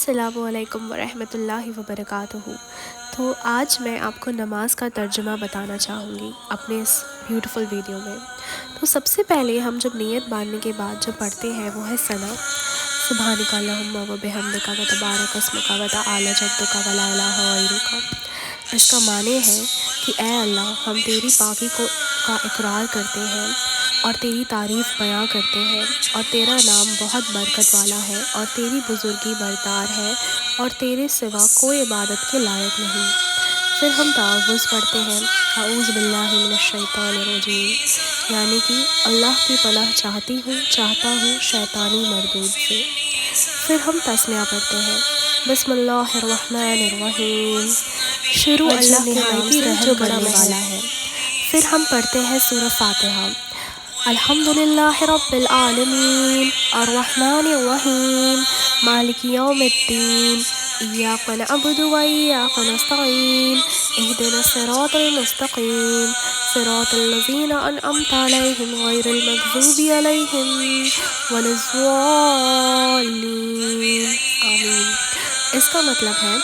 السلام علیکم ورحمۃ اللہ وبرکاتہ۔ تو آج میں آپ کو نماز کا ترجمہ بتانا چاہوں گی اپنے اس بیوٹیفل ویڈیو میں۔ تو سب سے پہلے ہم جب نیت باندھنے کے بعد جو پڑھتے ہیں وہ ہے ثنا، سبحانک اللہم و بحمدک و تبارک اسمک و تعالی جدک و لا الہ غیرک۔ اس کا معنی ہے کہ اے اللہ، ہم تیری پاکی کا اقرار کرتے ہیں اور تیری تعریف بیان کرتے ہیں، اور تیرا نام بہت برکت والا ہے اور تیری بزرگی بردار ہے اور تیرے سوا کوئی عبادت کے لائق نہیں۔ پھر ہم تعوذ پڑھتے ہیں، اعوذ باللہ من الشیطان الرجیم، یعنی کہ اللہ کی پناہ چاہتا ہوں شیطانی مردود سے۔ پھر ہم تسمیہ پڑھتے ہیں، بسم اللہ الرحمن الرحیم، شروع اللہ کے نام سے جو بڑا والا ہے۔ پھر ہم پڑھتے ہیں سورہ فاتحہ، الحمدللہ رب العالمین الرحمن الرحیم مالک یوم الدین ایاک نعبد و ایاک نستعین اہدنا الصراط المستقیم صراط الذین انعمت علیہم غیر المغضوب علیہم ولا الضالین، آمین۔ اس کا مطلب ہے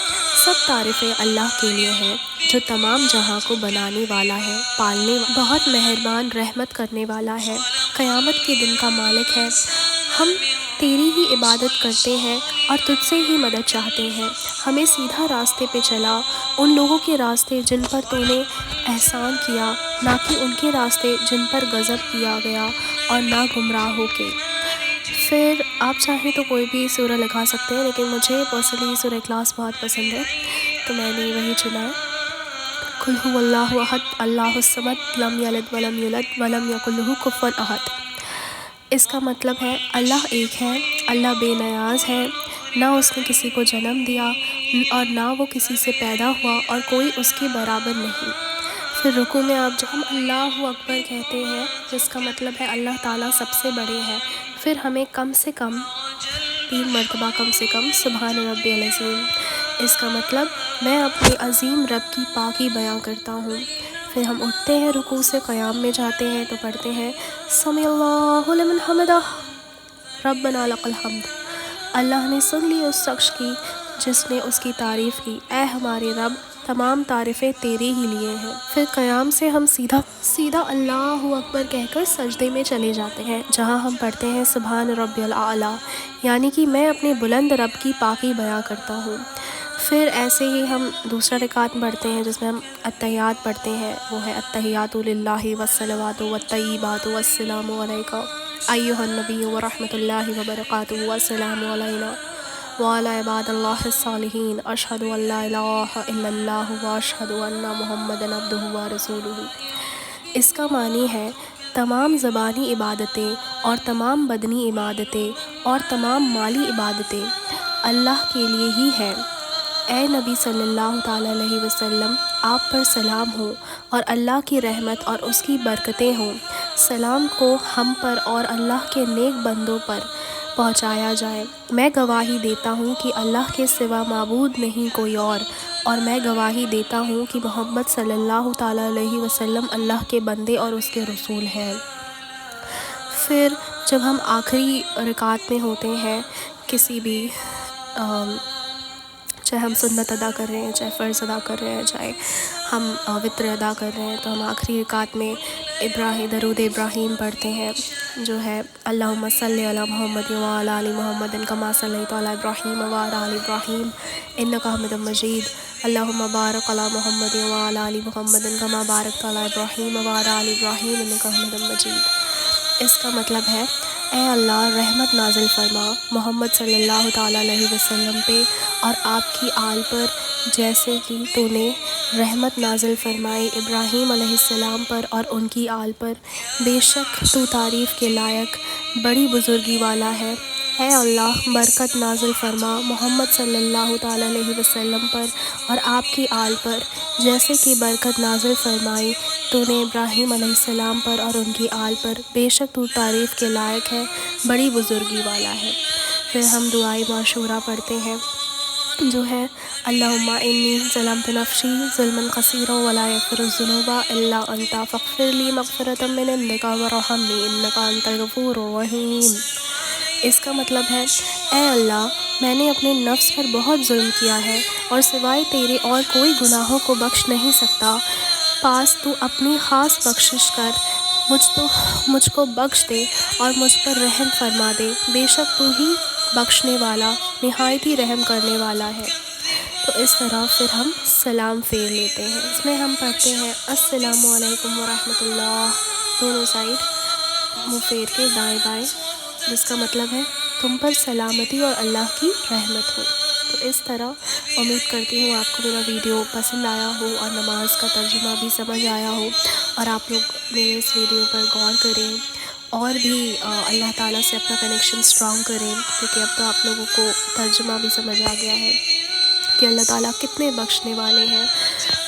سب تعریفیں اللہ کے لیے ہیں جو تمام جہاں کو بنانے والا ہے، پالنے بہت مہربان، رحمت کرنے والا ہے، قیامت کے دن کا مالک ہے۔ ہم تیری ہی عبادت کرتے ہیں اور تجھ سے ہی مدد چاہتے ہیں۔ ہمیں سیدھا راستے پہ چلا، ان لوگوں کے راستے جن پر تو نے احسان کیا، نہ کہ ان کے راستے جن پر غضب کیا گیا، اور نہ گمراہوں کے۔ پھر آپ چاہیں تو کوئی بھی سورہ لگا سکتے ہیں، لیکن مجھے پرسنلی سورہ اخلاص بہت پسند ہے تو میں نے وہی چنا ہے۔ قل هو اللہ احد اللہ الصمد لم یلد ولم یولد ولم یکن لہ کفوا احد۔ اس کا مطلب ہے اللہ ایک ہے، اللہ بے نیاز ہے، نہ اس نے کسی کو جنم دیا اور نہ وہ کسی سے پیدا ہوا، اور کوئی اس کے برابر نہیں۔ پھر رکوع میں آپ جب ہم اللہ اکبر کہتے ہیں، جس کا مطلب ہے اللہ تعالیٰ سب سے بڑے ہیں، پھر ہمیں کم سے کم 3 مرتبہ سبحان ربی العظیم۔ اس کا مطلب میں اپنے عظیم رب کی پاکی بیان کرتا ہوں۔ پھر ہم اٹھتے ہیں رکوع سے، قیام میں جاتے ہیں تو پڑھتے ہیں سمیع اللہ لمن حمدہ ربنا لک الحمد۔ اللہ نے سن لی اس شخص کی جس نے اس کی تعریف کی، اے ہمارے رب، تمام تعریفیں تیرے ہی لیے ہیں۔ پھر قیام سے ہم سیدھا اللہ اکبر کہہ کر سجدے میں چلے جاتے ہیں، جہاں ہم پڑھتے ہیں سبحان ربی الاعلیٰ، یعنی کہ میں اپنے بلند رب کی پاکی بیان کرتا ہوں۔ پھر ایسے ہی ہم دوسرا رکعت پڑھتے ہیں جس میں ہم التحیات پڑھتے ہیں، وہ ہے التحیات للہ والصلوات والطیبات والسلام علیک ایھا النبی ورحمۃ اللہ وبرکاتہ والسلام علینا وعلی عباد اللہ الصالحین اشہد ان لا الہ الا اللہ واشہد ان محمدا عبدہ ورسولہ۔ اس کا معنی ہے تمام زبانی عبادتیں اور تمام بدنی عبادتیں اور تمام مالی عبادتیں اللہ کے لیے ہی ہیں۔ اے نبی صلی اللہ تعالیٰ علیہ وسلم، آپ پر سلام ہو اور اللہ کی رحمت اور اس کی برکتیں ہوں۔ سلام کو ہم پر اور اللہ کے نیک بندوں پر پہنچایا جائے۔ میں گواہی دیتا ہوں کہ اللہ کے سوا معبود نہیں کوئی اور میں گواہی دیتا ہوں کہ محمد صلی اللہ تعالیٰ علیہ وسلم اللہ کے بندے اور اس کے رسول ہیں۔ پھر جب ہم آخری رکعت میں ہوتے ہیں کسی بھی چاہے ہم سنت ادا کر رہے ہیں، چاہے فرض ادا کر رہے ہیں، چاہے ہم وتر ادا کر رہے ہیں، تو ہم آخری رکعت میں درود ابراہیم پڑھتے ہیں، جو ہے اللہم صلی علی محمد وعلی آل محمد کما صلیت علی ابراہیم وعلی آل ابراہیم انک حمید مجید اللہم بارک علی محمد وعلی آل محمد کما بارکت علی ابراہیم وعلی آل ابراہیم انک حمید مجید۔ اس کا مطلب ہے اے اللہ، رحمت نازل فرما محمد صلی اللہ تعالیٰ علیہ وسلم پہ اور آپ کی آل پر، جیسے کہ تو نے رحمت نازل فرمائی ابراہیم علیہ السلام پر اور ان کی آل پر۔ بے شک تو تعریف کے لائق بڑی بزرگی والا ہے۔ اے اللہ، برکت نازل فرما محمد صلی اللہ تعالیٰ علیہ وسلم پر اور آپ کی آل پر، جیسے کہ برکت نازل فرمائی تو نے ابراہیم علیہ السلام پر اور ان کی آل پر۔ بے شک تو تعریف کے لائق ہے، بڑی بزرگی والا ہے۔ پھر ہم دعائے معشورہ پڑھتے ہیں، جو ہے اللہم انی ظلمت نفسی ظلما کثیرا ولا یغفر الذنوب الا انت فاغفر لی مغفرۃ من عندک وارحمنی انک انت الغفور الرحیم۔ اس کا مطلب ہے اے اللہ، میں نے اپنے نفس پر بہت ظلم کیا ہے اور سوائے تیرے اور کوئی گناہوں کو بخش نہیں سکتا۔ پاس تو اپنی خاص بخشش کر مجھ کو بخش دے اور مجھ پر رحم فرما دے، بے شک تو ہی بخشنے والا نہایت ہی رحم کرنے والا ہے۔ تو اس طرح پھر ہم سلام پھیر لیتے ہیں۔ اس میں ہم پڑھتے ہیں السلام علیکم ورحمۃ اللہ، دونوں سائڈ منہ پھیر کے دائیں بائیں، جس کا مطلب ہے تم پر سلامتی اور اللہ کی رحمت ہو۔ تو اس طرح امید کرتی ہوں آپ کو میرا ویڈیو پسند آیا ہو اور نماز کا ترجمہ بھی سمجھ آیا ہو، اور آپ لوگ میرے اس ویڈیو پر غور کریں اور بھی اللہ تعالیٰ سے اپنا کنیکشن اسٹرانگ کریں، کیونکہ اب تو آپ لوگوں کو ترجمہ بھی سمجھ آ گیا ہے کہ اللہ تعالیٰ کتنے بخشنے والے ہیں،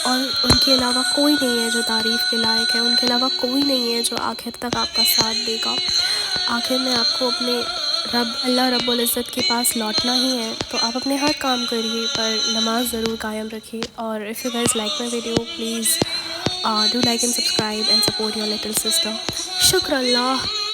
اور ان کے علاوہ کوئی نہیں ہے جو تعریف کے لائق ہے، ان کے علاوہ کوئی نہیں ہے جو آخر تک آپ کا ساتھ دے گا۔ آخر میں آپ کو اپنے اللہ رب العزت کے پاس لوٹنا ہی ہے، تو آپ اپنے ہر کام کریے پر نماز ضرور قائم رکھیے۔ اور if you guys like my video please do like and subscribe and support your little sister. شکر اللہ۔